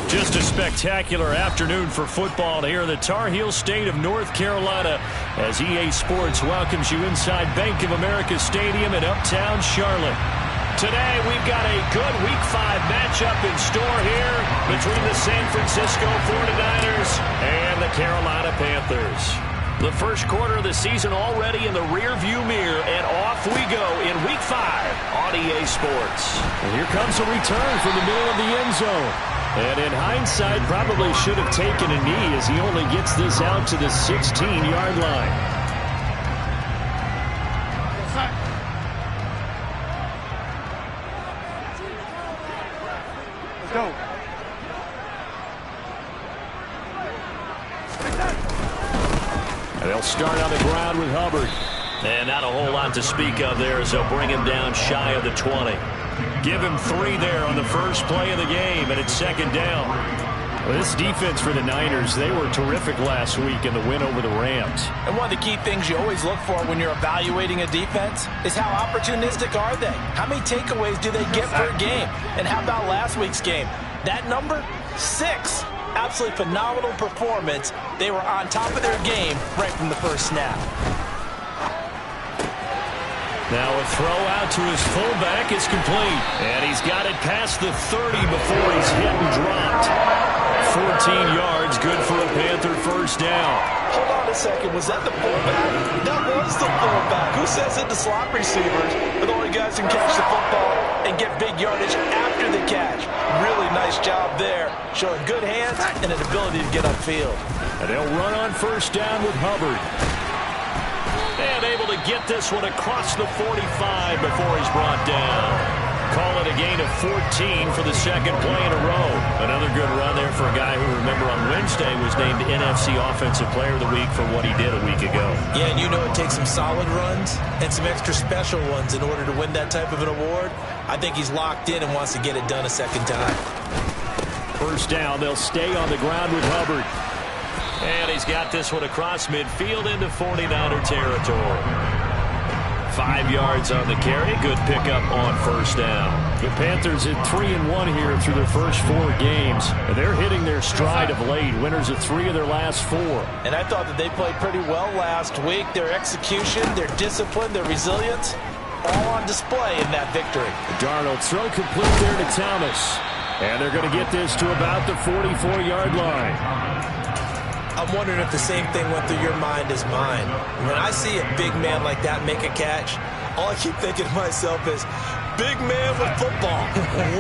Just a spectacular afternoon for football here in the Tar Heel state of North Carolina as EA Sports welcomes you inside Bank of America Stadium in uptown Charlotte. Today we've got a good Week 5 matchup in store here between the San Francisco 49ers and the Carolina Panthers. The first quarter of the season already in the rearview mirror, and off we go in Week 5 on EA Sports. And here comes a return from the middle of the end zone. And in hindsight, probably should have taken a knee as he only gets this out to the 16-yard line. Let's go. And they'll start on the ground with Hubbard. And not a whole lot to speak of there as they'll bring him down shy of the 20. Give him 3 there on the first play of the game, and it's second down. Well, this defense for the Niners, they were terrific last week in the win over the Rams. And one of the key things you always look for when you're evaluating a defense is how opportunistic are they? How many takeaways do they get per game? And how about last week's game? That number? 6. Absolutely phenomenal performance. They were on top of their game right from the first snap. Now a throw out to his fullback is complete. And he's got it past the 30 before he's hit and dropped. 14 yards, good for a Panther first down. Hold on a second. Was that the fullback? That was the fullback. Who says it to slot receivers? But the only guys who can catch the football and get big yardage after the catch. Really nice job there. Showing good hands and an ability to get upfield. And they'll run on first down with Hubbard. And able to get this one across the 45 before he's brought down. Call it a gain of 14 for the second play in a row. Another good run there for a guy who, remember, on Wednesday was named NFC Offensive Player of the Week for what he did a week ago. Yeah, and you know it takes some solid runs and some extra special ones in order to win that type of an award. I think he's locked in and wants to get it done a second time. First down, they'll stay on the ground with Hubbard. And he's got this one across midfield into 49er territory. 5 yards on the carry. Good pickup on first down. The Panthers at 3-1 here through their first 4 games. And they're hitting their stride of late. Winners of 3 of their last 4. And I thought that they played pretty well last week. Their execution, their discipline, their resilience, all on display in that victory. Darnold throw complete there to Thomas. And they're going to get this to about the 44-yard line. I'm wondering if the same thing went through your mind as mine. When I see a big man like that make a catch, all I keep thinking to myself is, big man with football.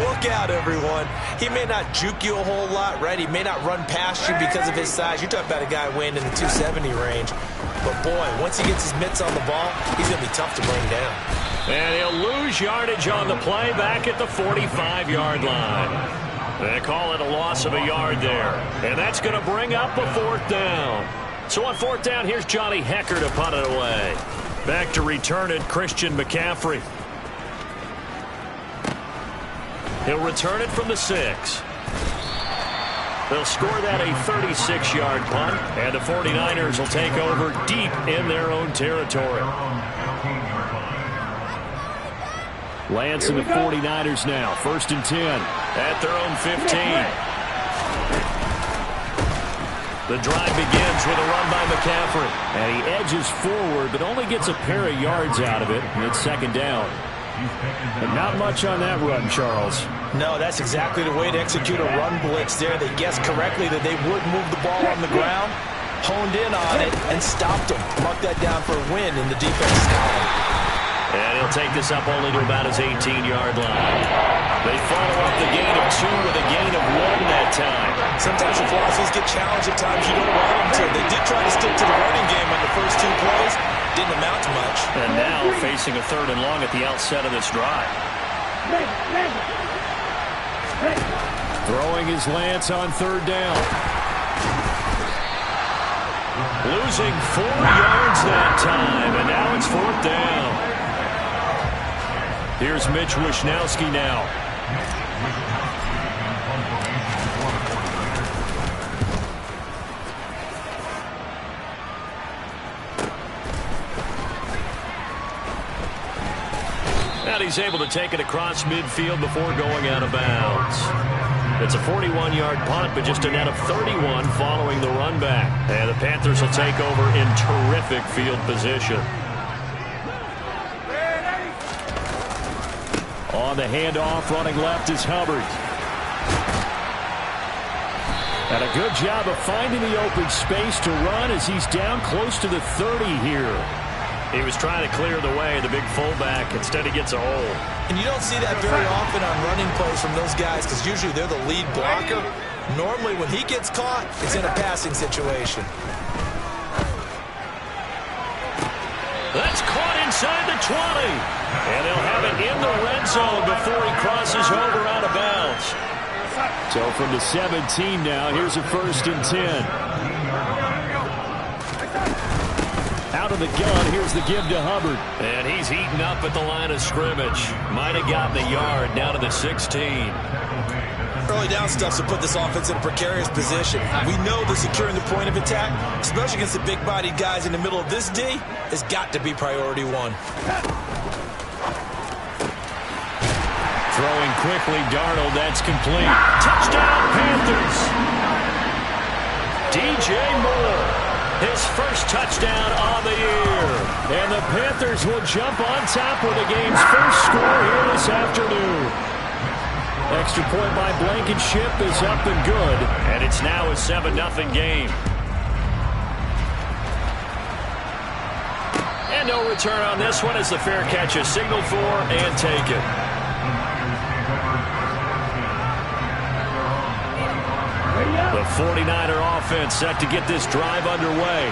Look out, everyone. He may not juke you a whole lot, right? He may not run past you because of his size. You're talking about a guy weighing in the 270 range. But, boy, once he gets his mitts on the ball, he's going to be tough to bring down. And he'll lose yardage on the play back at the 45-yard line. They call it a loss of a yard there. And that's going to bring up a 4th down. So on 4th down, here's Johnny Hecker to punt it away. Back to return it, Christian McCaffrey. He'll return it from the 6. They'll score that a 36-yard punt, and the 49ers will take over deep in their own territory. Lance and the 49ers now, 1st and 10. At their own 15. The drive begins with a run by McCaffrey. And he edges forward, but only gets a pair of yards out of it. And it's second down. But not much on that run, Charles. No, that's exactly the way to execute a run blitz there. They guessed correctly that they would move the ball on the ground, honed in on it, and stopped them. Mark that down for a win in the defense column. And he'll take this up only to about his 18-yard line. They follow up the gain of 2 with a gain of 1 that time. Sometimes the philosophies get challenged at times you don't want them to. They did try to stick to the running game on the first 2 plays. Didn't amount to much. And now facing a 3rd and long at the outset of this drive. Throwing his Lance on 3rd down. Losing 4 yards that time, and now it's 4th down. Here's Mitch Wishnowski now. And he's able to take it across midfield before going out of bounds. It's a 41-yard punt, but just a net of 31 following the run back. And the Panthers will take over in terrific field position. On the handoff, running left is Hubbard. And a good job of finding the open space to run as he's down close to the 30 here. He was trying to clear the way, the big fullback. Instead, he gets a hole. And you don't see that very often on running plays from those guys because usually they're the lead blocker. Normally, when he gets caught, it's in a passing situation. That's caught inside the 20. And they'll have it in the red zone before he crosses over out of bounds. So from the 17 now, here's a 1st and 10. Out of the gun, here's the give to Hubbard. And he's heating up at the line of scrimmage. Might have gotten the yard down to the 16. Early down stuff to put this offense in a precarious position. We know that securing the point of attack, especially against the big-bodied guys in the middle of this D, has got to be priority one. Throwing quickly, Darnold, that's complete. Touchdown, Panthers! DJ Moore. His first touchdown on the year. And the Panthers will jump on top with the game's first score here this afternoon. Extra point by Blankenship is up and good. And it's now a 7-0 game. And no return on this one as the fair catch is signaled for and taken. The 49er offense set to get this drive underway.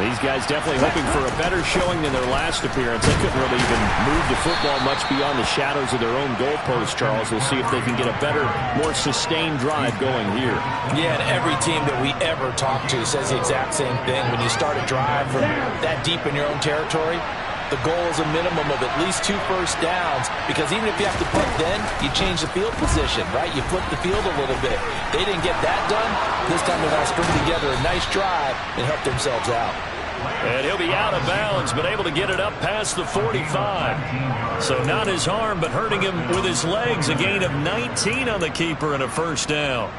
These guys definitely hoping for a better showing than their last appearance. They couldn't really even move the football much beyond the shadows of their own goalpost, Charles. We'll see if they can get a better, more sustained drive going here. Yeah, and every team that we ever talk to says the exact same thing. When you start a drive from that deep in your own territory, the goal is a minimum of at least 2 first downs, because even if you have to punt then, you change the field position, right? You flip the field a little bit. They didn't get that done. This time they're going to string together a nice drive and help themselves out. And he'll be out of bounds, but able to get it up past the 45. So not his arm, but hurting him with his legs. A gain of 19 on the keeper and a 1st down.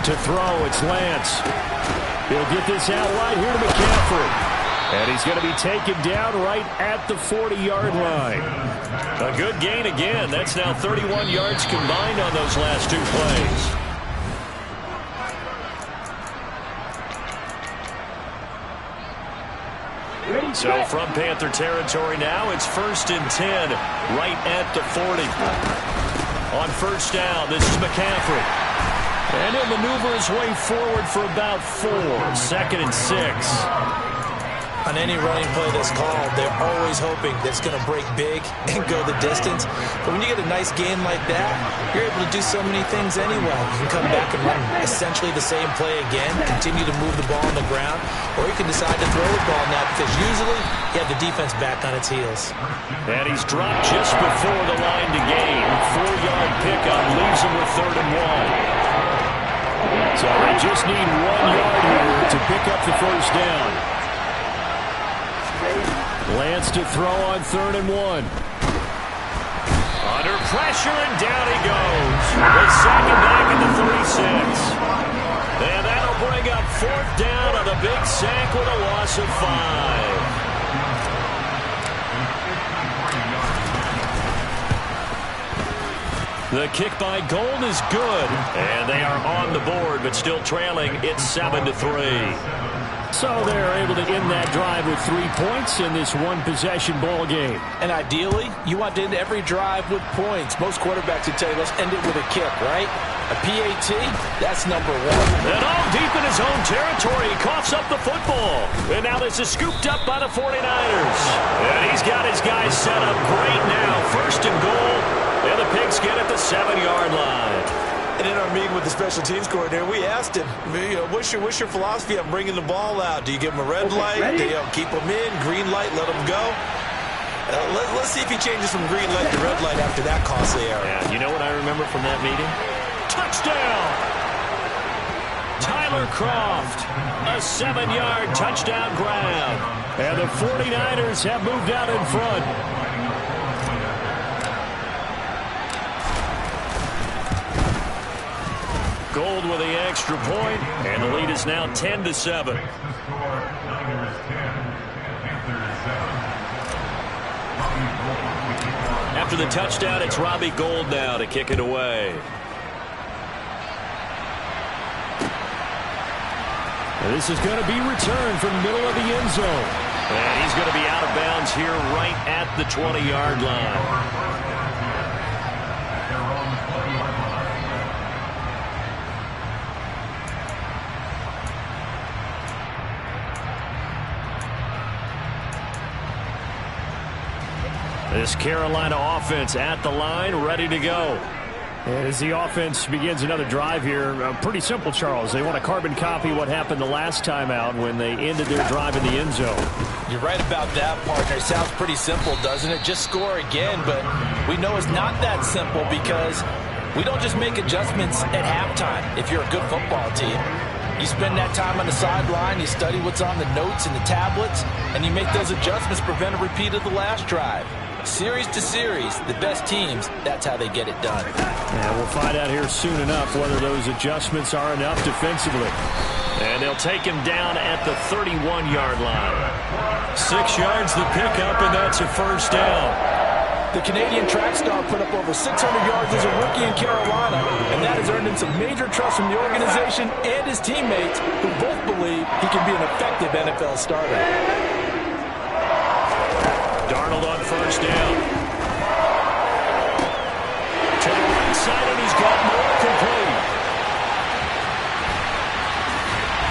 To throw, it's Lance. He'll get this out right here to McCaffrey. And he's going to be taken down right at the 40-yard line. A good gain again. That's now 31 yards combined on those last 2 plays. So from Panther territory now, it's 1st and 10 right at the 40. On 1st down, this is McCaffrey. And he'll maneuver his way forward for about 4. 2nd and 6. On any running play that's called, they're always hoping that it's going to break big and go the distance. But when you get a nice gain like that, you're able to do so many things anyway. You can come back and run essentially the same play again, continue to move the ball on the ground, or you can decide to throw the ball now because usually you have the defense back on its heels. And he's dropped just before the line to gain. 4-yard pickup leaves him with 3rd and 1. So they just need 1 yard here to pick up the 1st down. Lance to throw on 3rd and 1. Under pressure, and down he goes. They sack him back at the 36. And that'll bring up 4th down on a big sack with a loss of 5. The kick by Gold is good. And they are on the board, but still trailing. It's 7-3. So they're able to end that drive with 3 points in this one-possession ball game. And ideally, you want to end every drive with points. Most quarterbacks would tell you, let's end it with a kick, right? A PAT, that's number 1. And all deep in his own territory, he coughs up the football. And now this is scooped up by the 49ers. And he's got his guys set up great now. 1st and goal. And the Pigskin at the 7-yard line. And in our meeting with the special teams coordinator, we asked him, what's your philosophy on bringing the ball out? Do you give him a red light? Do you keep him in? Green light, let him go? Let's see if he changes from green light to red light after that costly error. Yeah, you know what I remember from that meeting? Touchdown! Tyler Kroft, a 7-yard touchdown grab. And the 49ers have moved out in front. Gold with the extra point, and the lead is now 10-7. After the touchdown, it's Robbie Gould now to kick it away. And this is going to be returned from the middle of the end zone. And he's going to be out of bounds here right at the 20-yard line. This Carolina offense at the line, ready to go. And as the offense begins another drive here, pretty simple, Charles. They want to carbon copy what happened the last time out when they ended their drive in the end zone. You're right about that, partner. It sounds pretty simple, doesn't it? Just score again, but we know it's not that simple because we don't just make adjustments at halftime if you're a good football team. You spend that time on the sideline, you study what's on the notes and the tablets, and you make those adjustments to prevent a repeat of the last drive. Series to series, the best teams, that's how they get it done. And we'll find out here soon enough whether those adjustments are enough defensively. And they'll take him down at the 31-yard line. 6 yards the pickup, and that's a first down. The Canadian track star put up over 600 yards as a rookie in Carolina, and that has earned him some major trust from the organization and his teammates, who both believe he can be an effective NFL starter. Darnold on first down. To the right side, and he's got more complete.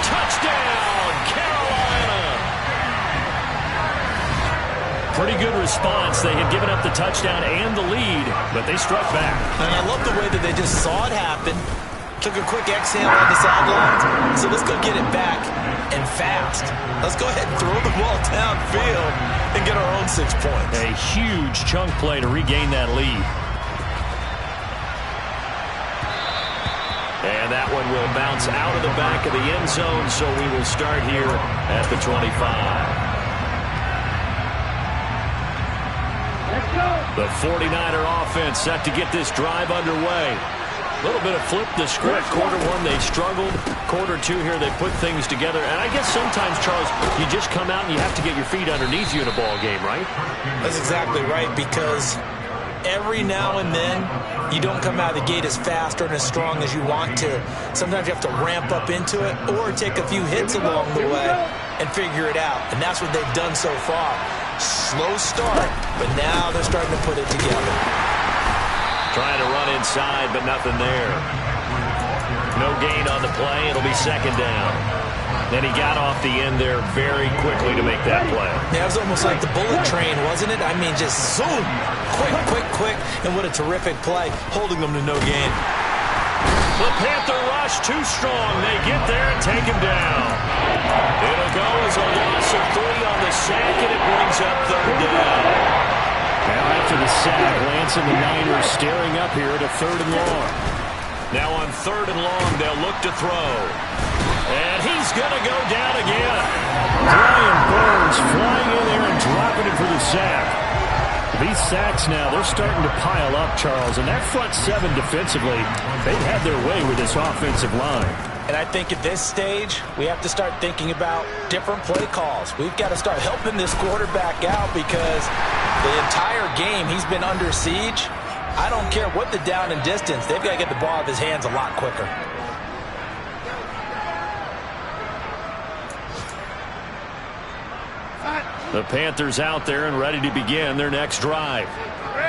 Touchdown, Carolina! Pretty good response. They had given up the touchdown and the lead, but they struck back. And I love the way that they just saw it happen. Took a quick exhale on the sidelines. So let's go get it back and fast. Let's go ahead and throw the ball downfield and get our own 6 points. A huge chunk play to regain that lead. And that one will bounce out of the back of the end zone, so we will start here at the 25. The 49er offense set to get this drive underway. A little bit of flip the script. Quarter one, they struggled. Quarter two here, they put things together. And I guess sometimes, Charles, you just come out and you have to get your feet underneath you in a ball game, right? That's exactly right, because every now and then you don't come out of the gate as fast or as strong as you want to. Sometimes you have to ramp up into it or take a few hits along the way and figure it out. And that's what they've done so far. Slow start, but now they're starting to put it together. Trying to run inside, but nothing there. No gain on the play. It'll be second down. Then he got off the end there very quickly to make that play. Yeah, it was almost like the bullet train, wasn't it? I mean, just zoom. Quick. And what a terrific play, holding them to no gain. The Panther rush too strong. They get there and take him down. It'll go as a loss of 3 on the sack, and it brings up third down. Now after the sack, Lance and the Niners staring up here at a 3rd and long. Now on 3rd and long, they'll look to throw. And he's going to go down again. Brian Burns flying in there and dropping him for the sack. These sacks now, they're starting to pile up, Charles. And that front 7 defensively, they've had their way with this offensive line. And I think at this stage, we have to start thinking about different play calls. We've got to start helping this quarterback out because the entire game he's been under siege. I don't care what the down and distance. They've got to get the ball out of his hands a lot quicker. The Panthers out there and ready to begin their next drive.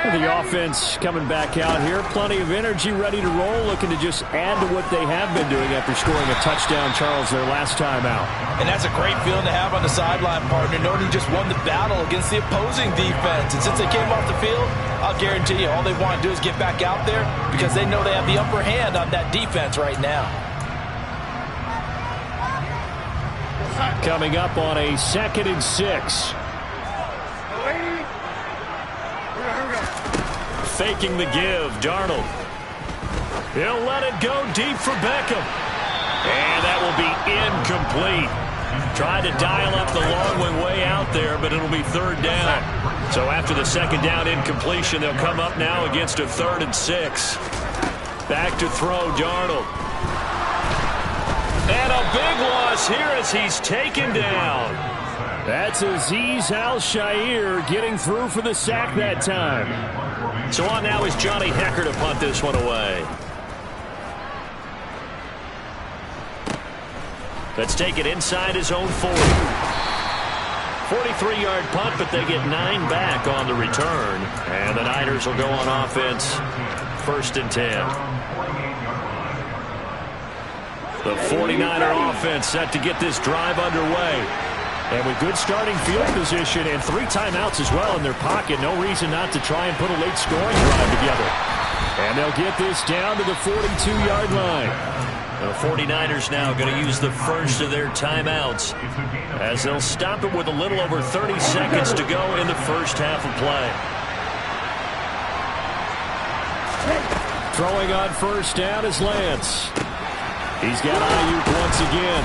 The offense coming back out here. Plenty of energy, ready to roll, looking to just add to what they have been doing after scoring a touchdown, Charles, their last time out. And that's a great feeling to have on the sideline, partner, knowing you just won the battle against the opposing defense. And since they came off the field, I'll guarantee you all they want to do is get back out there because they know they have the upper hand on that defense right now. Coming up on a 2nd and 6. Faking the give, Darnold. He'll let it go deep for Beckham. And that will be incomplete. Tried to dial up the long way out there, but it'll be 3rd down. So after the 2nd down incompletion, they'll come up now against a 3rd and 6. Back to throw, Darnold. And a big loss here as he's taken down. That's Azeez Al-Shaair getting through for the sack that time. So on now is Johnny Hecker to punt this one away. Let's take it inside his own 40. 43-yard punt, but they get 9 back on the return. And the Niners will go on offense. 1st and 10. The 49er offense set to get this drive underway. And with good starting field position and 3 timeouts as well in their pocket, no reason not to try and put a late scoring drive together. And they'll get this down to the 42-yard line. The 49ers now going to use the first of their timeouts as they'll stop it with a little over 30 seconds to go in the first half of play. Throwing on 1st down is Lance. He's got Ayuk once again.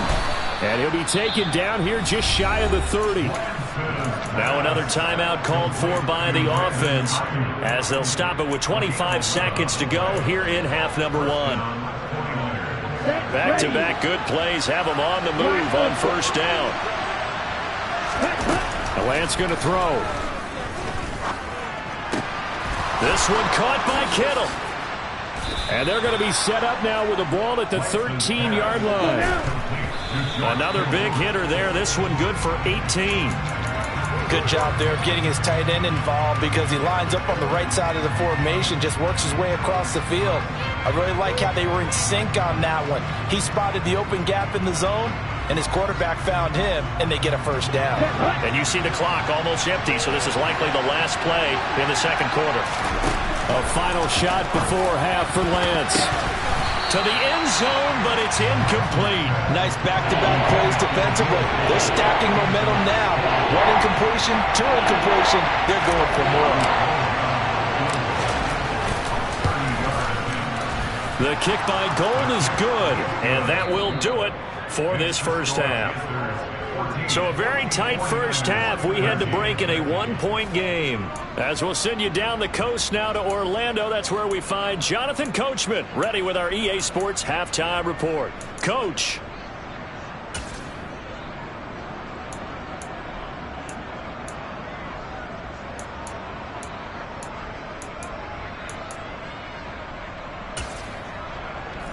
And he'll be taken down here just shy of the 30. Now another timeout called for by the offense as they'll stop it with 25 seconds to go here in half number 1. Back-to-back good plays have them on the move on 1st down. Lance going to throw. This one caught by Kittle. And they're going to be set up now with the ball at the 13-yard line. Another big hitter there. This one good for 18. Good job there of getting his tight end involved because he lines up on the right side of the formation, just works his way across the field. I really like how they were in sync on that one. He spotted the open gap in the zone, and his quarterback found him, and they get a 1st down. And you see the clock almost empty, so this is likely the last play in the 2nd quarter. A final shot before half for Lance. To the end zone, but it's incomplete. Nice back-to-back plays defensively. They're stacking momentum now. 1 incompletion, 2 incompletion. They're going for more. The kick by Gold is good, and that will do it for this first half. So a very tight first half. We had to break in a 1-point game. As we'll send you down the coast now to Orlando, that's where we find Jonathan Coachman ready with our EA Sports Halftime Report. Coach.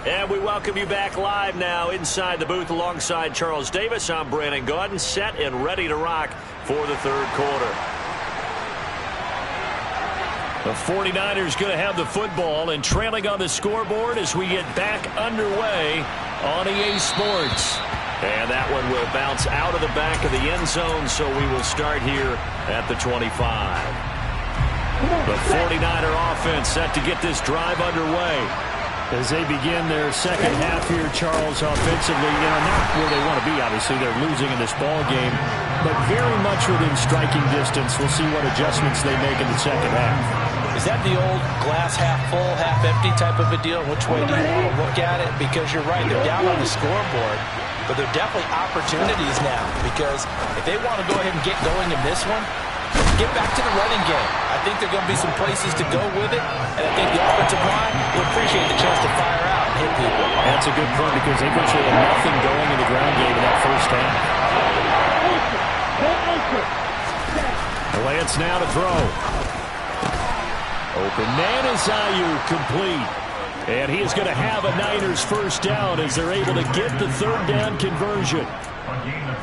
And we welcome you back live now inside the booth alongside Charles Davis. I'm Brandon Gaudin, set and ready to rock for the 3rd quarter. The 49ers going to have the football and trailing on the scoreboard as we get back underway on EA Sports. And that one will bounce out of the back of the end zone, so we will start here at the 25. The 49er offense set to get this drive underway. As they begin their 2nd half here, Charles, offensively, not where they want to be, obviously. They're losing in this ball game, but very much within striking distance. We'll see what adjustments they make in the 2nd half. Is that the old glass half full, half empty type of a deal? Which way do you want to look at it? Because you're right, they're down on the scoreboard, but they're definitely opportunities now because if they want to go ahead and get going in this one, get back to the running game. I think there are going to be some places to go with it, and I think the offensive line will appreciate the chance to fire out and hit people. That's a good point because they virtually had nothing going in the ground game in that first half. Lance now to throw. Open man is Ayuk, complete. And he is going to have a Niners 1st down as they're able to get the 3rd down conversion.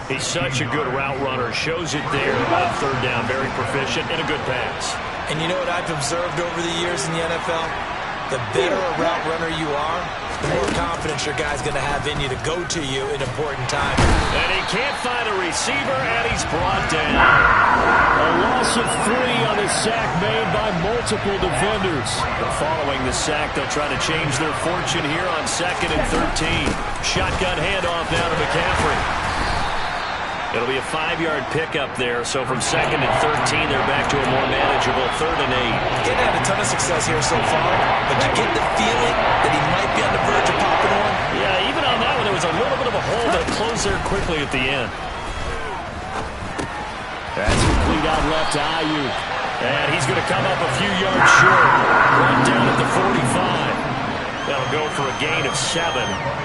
He's such a good route runner. Shows it there on third down. Very proficient and a good pass. And you know what I've observed over the years in the NFL? The better a route runner you are, the more confidence your guy's going to have in you to go to you in important times. And he can't find a receiver, and he's brought down. A loss of 3 on the sack made by multiple defenders. But following the sack, they'll try to change their fortune here on 2nd and 13. Shotgun handoff now to McCaffrey. It'll be a 5-yard pickup there, so from 2nd and 13, they're back to a more manageable 3rd and 8. He's had a ton of success here so far, but you get the feeling that he might be on the verge of popping one. Yeah, even on that one, there was a little bit of a hole that closed there quickly at the end. That's complete out left to Ayuk. And he's going to come up a few yards short. Run down at the 45. That'll go for a gain of 7,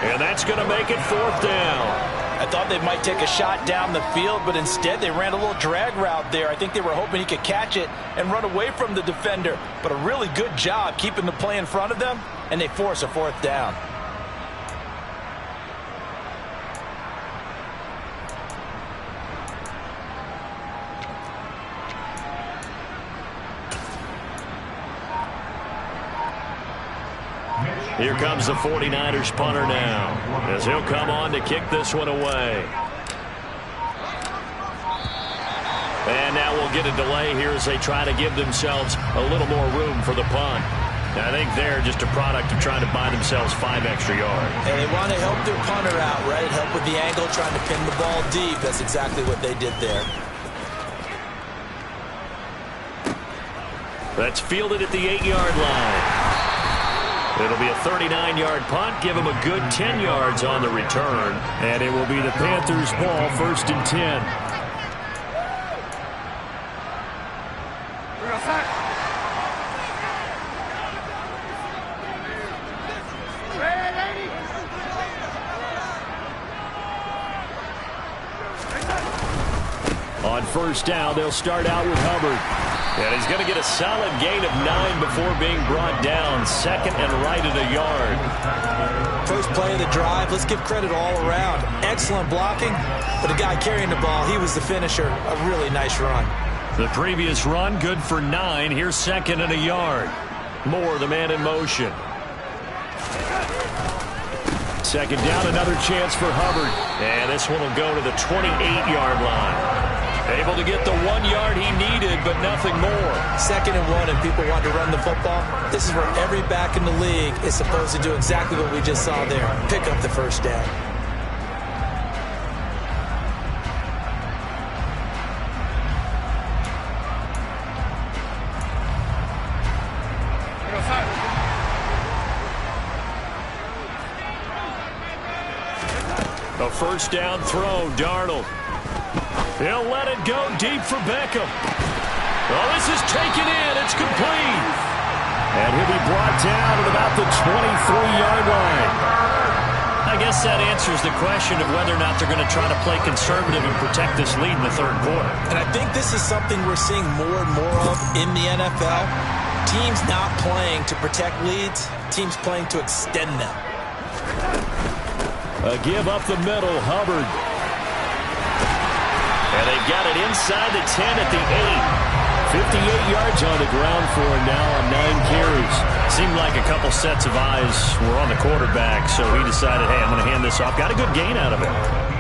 and that's going to make it 4th down. I thought they might take a shot down the field, but instead they ran a little drag route there. I think they were hoping he could catch it and run away from the defender. But a really good job keeping the play in front of them, and they force a 4th down. Here comes the 49ers punter now, as he'll come on to kick this one away. And now we'll get a delay here as they try to give themselves a little more room for the punt. I think they're just a product of trying to buy themselves 5 extra yards. And they want to help their punter out, right? Help with the angle, trying to pin the ball deep. That's exactly what they did there. That's fielded at the 8-yard line. It'll be a 39-yard punt. Give him a good 10 yards on the return. And it will be the Panthers' ball, 1st and 10. On 1st down, they'll start out with Hubbard. And he's going to get a solid gain of 9 before being brought down. 2nd and right at a yard. First play of the drive, let's give credit all around. Excellent blocking, but the guy carrying the ball, he was the finisher. A really nice run. The previous run, good for 9. Here's 2nd and a yard. Moore, the man in motion. 2nd down, another chance for Hubbard. And this one will go to the 28-yard line. Able to get the 1 yard he needed, but nothing more. 2nd and 1, and people want to run the football. This is where every back in the league is supposed to do exactly what we just saw there. Pick up the 1st down. A 1st down throw, Darnold. He'll let it go deep for Beckham. Oh, this is taken in. It's complete. And he'll be brought down at about the 23-yard line. I guess that answers the question of whether or not they're going to try to play conservative and protect this lead in the 3rd quarter. And I think this is something we're seeing more and more of in the NFL. Teams not playing to protect leads, teams playing to extend them. A give up the middle, Hubbard. And they've got it inside the 10 at the 8. 58 yards on the ground for him now on 9 carries. Seemed like a couple sets of eyes were on the quarterback, so he decided, hey, I'm going to hand this off. Got a good gain out of it.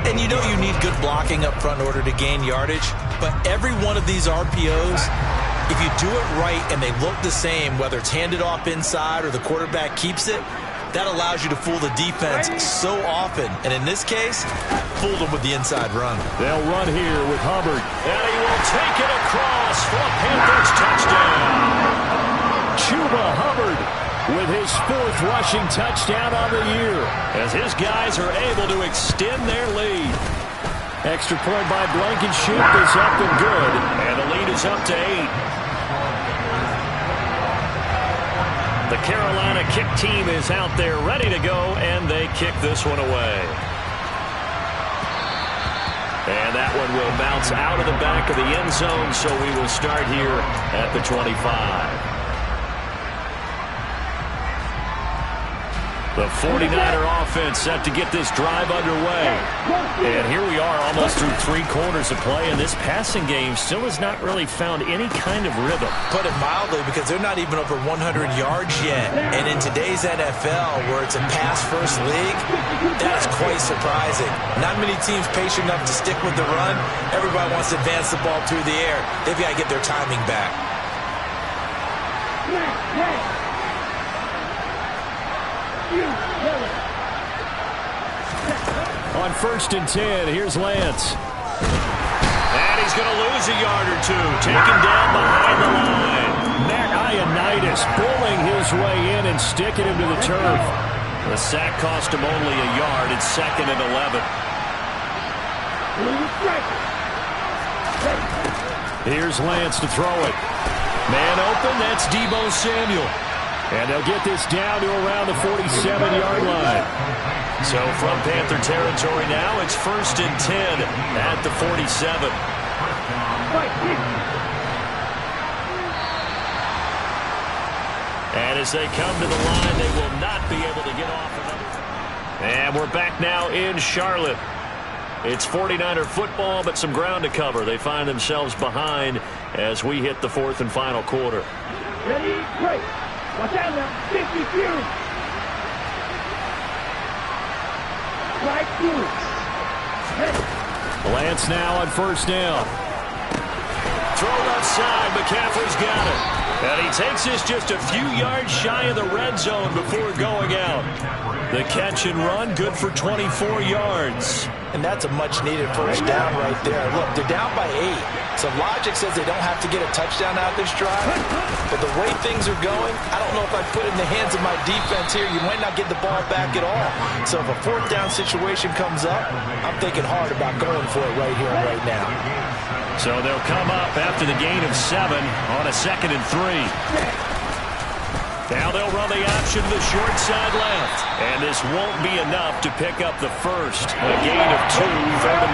And you know you need good blocking up front in order to gain yardage, but every one of these RPOs, if you do it right and they look the same, whether it's handed off inside or the quarterback keeps it, that allows you to fool the defense so often. And in this case, fooled them with the inside run. They'll run here with Hubbard. And he will take it across for a Panthers touchdown. Chuba Hubbard with his 4th rushing touchdown on the year, as his guys are able to extend their lead. Extra point by Blankenship is up and good. And the lead is up to 8. The Carolina kick team is out there ready to go, and they kick this one away. And that one will bounce out of the back of the end zone, so we will start here at the 25. The 49er offense set to get this drive underway. And here we are almost through 3 quarters of play, and this passing game still has not really found any kind of rhythm. Put it mildly, because they're not even over 100 yards yet. And in today's NFL, where it's a pass-first league, that is quite surprising. Not many teams patient enough to stick with the run. Everybody wants to advance the ball through the air. They've got to get their timing back. On 1st and 10, here's Lance. And he's going to lose a yard or 2. Taken down behind the line. Matt Ioannidis pulling his way in and sticking him to the turf. The sack cost him only a yard. It's 2nd and 11. Here's Lance to throw it. Man open, that's Deebo Samuel. And they'll get this down to around the 47-yard line. So from Panther territory now, it's 1st and 10 at the 47. And as they come to the line, they will not be able to get off another. And we're back now in Charlotte. It's 49er football, but some ground to cover. They find themselves behind as we hit the 4th and final quarter. Ready, break. Watch out now. 50 Lance now on 1st down. Throw left side. McCaffrey's got it. And he takes this just a few yards shy of the red zone before going out. The catch and run, good for 24 yards. And that's a much-needed 1st down right there. Look, they're down by 8. So logic says they don't have to get a touchdown out this drive. But the way things are going, I don't know if I put it in the hands of my defense here. You might not get the ball back at all. So if a 4th down situation comes up, I'm thinking hard about going for it right here and right now. So they'll come up after the gain of 7 on a 2nd and 3. Now they'll run the option to the short side left. And this won't be enough to pick up the first. A gain of 2, 3rd and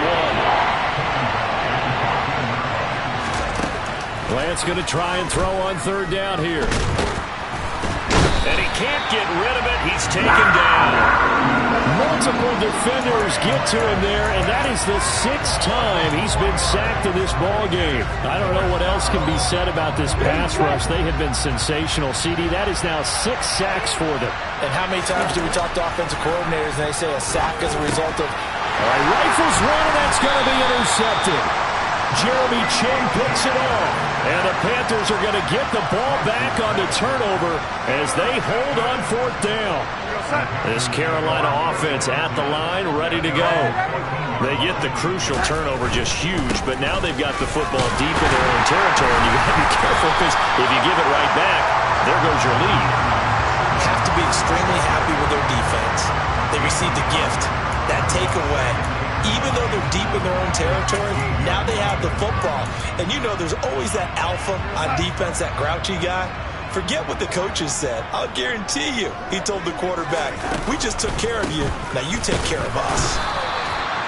1. Lance going to try and throw on 3rd down here. And he can't get rid of it. He's taken down. Multiple defenders get to him there, and that is the 6th time he's been sacked in this ball game. I don't know what else can be said about this pass rush. They have been sensational. CD, that is now 6 sacks for them. And how many times do we talk to offensive coordinators and they say a sack as a result of... All right, rifles one, and that's going to be intercepted. Jeremy Chinn puts it on. And the Panthers are going to get the ball back on the turnover as they hold on 4th down. This Carolina offense at the line, ready to go. They get the crucial turnover, just huge, but now they've got the football deep in their own territory, and you've got to be careful because if you give it right back, there goes your lead. You have to be extremely happy with their defense. They received a gift, that takeaway. Even though they're deep in their own territory, now they have the football. And you know there's always that alpha on defense, that grouchy guy. Forget what the coaches said. I'll guarantee you, he told the quarterback, we just took care of you. Now you take care of us.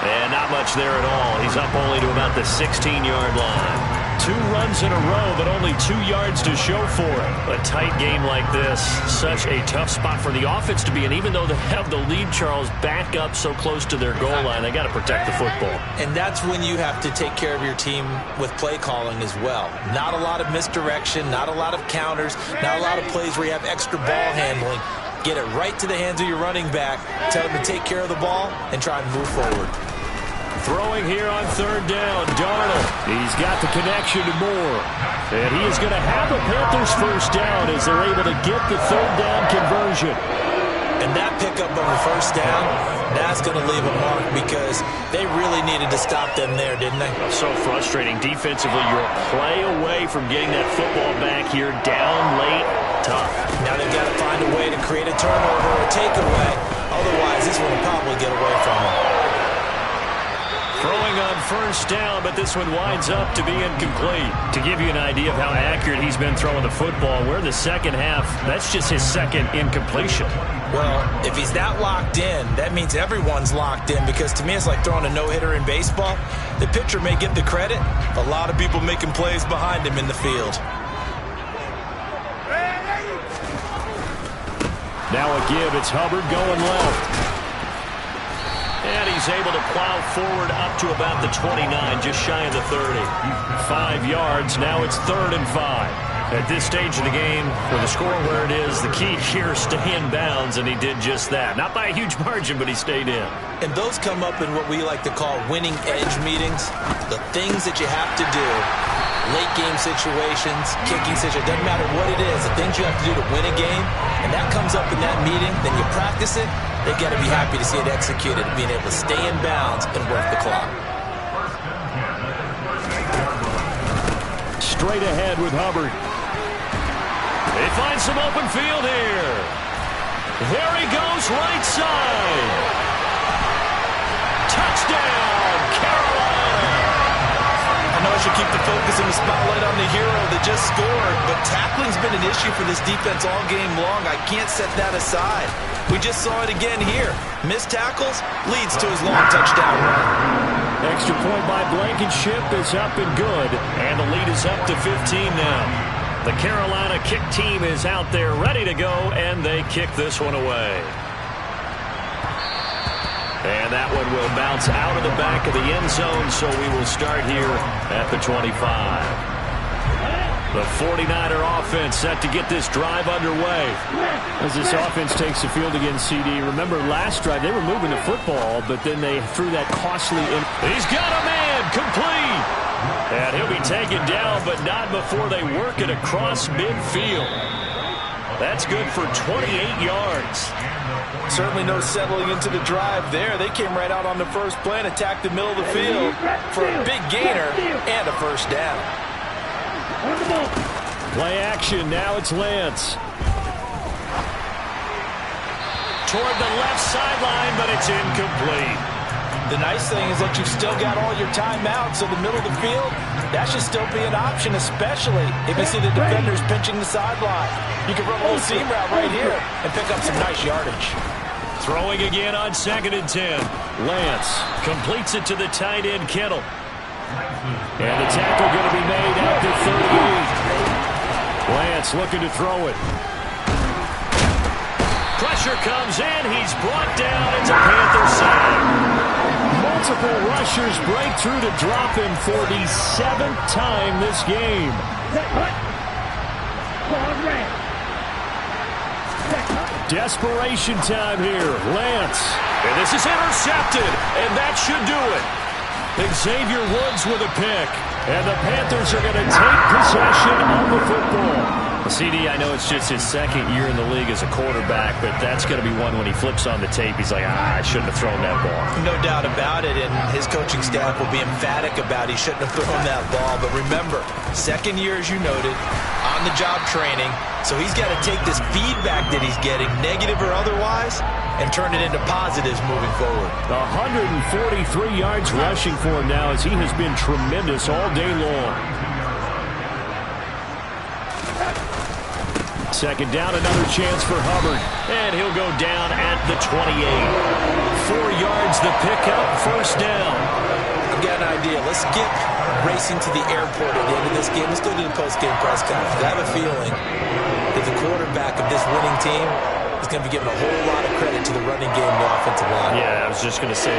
And not much there at all. He's up only to about the 16-yard line. 2 runs in a row, but only 2 yards to show for it. A tight game like this, such a tough spot for the offense to be in. Even though they have the lead, Charles, back up so close to their goal line, they got to protect the football. And that's when you have to take care of your team with play calling as well. Not a lot of misdirection, not a lot of counters, not a lot of plays where you have extra ball handling. Get it right to the hands of your running back, tell him to take care of the ball, and try and move forward. Throwing here on 3rd down, Darnold. He's got the connection to Moore. And he is going to have the Panthers 1st down as they're able to get the 3rd down conversion. And that pickup on the 1st down, that's going to leave a mark because they really needed to stop them there, didn't they? So frustrating. Defensively, you're a play away from getting that football back here, down late, tough. Now they've got to find a way to create a turnover or a takeaway. Otherwise, this one will probably get away from them. Throwing on 1st down, but this one winds up to be incomplete. To give you an idea of how accurate he's been throwing the football, we're in the 2nd half. That's just his 2nd incompletion. Well, if he's that locked in, that means everyone's locked in because to me it's like throwing a no-hitter in baseball. The pitcher may get the credit, a lot of people making plays behind him in the field. Now a give. It's Hubbard going left. And he's able to plow forward up to about the 29, just shy of the 30. 5 yards. Now it's 3rd and 5. At this stage of the game, with the score where it is, the key here is stay in bounds, and he did just that. Not by a huge margin, but he stayed in. And those come up in what we like to call winning edge meetings. The things that you have to do, late game situations, kicking situations, doesn't matter what it is, the things you have to do to win a game, and that comes up in that meeting, then you practice it, they got to be happy to see it executed, being able to stay in bounds and work the clock. Straight ahead with Hubbard. They find some open field here. There he goes, right side. Touchdown, Carolina. I know I should keep the focus and the spotlight on the hero that just scored, but tackling's been an issue for this defense all game long. I can't set that aside. We just saw it again here. Missed tackles leads to his long touchdown run. Extra point by Blankenship is up and good. And the lead is up to 15 now. The Carolina kick team is out there ready to go, and they kick this one away. And that one will bounce out of the back of the end zone, so we will start here at the 25. The 49er offense set to get this drive underway. As this offense takes the field against CD, remember last drive they were moving the football, but then they threw that costly in. He's got a man, complete. And he'll be taken down, but not before they work it across midfield. That's good for 28 yards. Certainly no settling into the drive there. They came right out on the first play and attacked the middle of the field for a big gainer and a first down. Play action. Now it's Lance. Toward the left sideline, but it's incomplete. The nice thing is that you've still got all your timeouts, so the middle of the field, that should still be an option, especially if you see the defenders pinching the sideline. You can run a little seam route right here and pick up some nice yardage. Throwing again on 2nd and 10. Lance completes it to the tight end, Kittle. And the tackle going to be made out to 38. Lance looking to throw it. Pressure comes in. He's brought down. It's a Panther sack. Multiple rushers break through to drop him for the 7th time this game. Desperation time here. Lance. And this is intercepted. And that should do it. Xavier Woods with a pick. And the Panthers are going to take possession of the football. CD, I know it's just his 2nd year in the league as a quarterback, but that's going to be one when he flips on the tape, he's like, I shouldn't have thrown that ball. No doubt about it, and his coaching staff will be emphatic about he shouldn't have thrown that ball. But remember, 2nd year, as you noted, on-the-job training, so he's got to take this feedback that he's getting, negative or otherwise, and turn it into positives moving forward. 143 yards rushing for him now as he has been tremendous all day long. 2nd down, another chance for Hubbard. And he'll go down at the 28. 4 yards the pickup, 1st down. I've got an idea. Let's skip racing to the airport at the end of this game. Let's go to the post-game press conference. I have a feeling that the quarterback of this winning team is going to be giving a whole lot of credit to the running game and the offensive line. Yeah, I was just going to say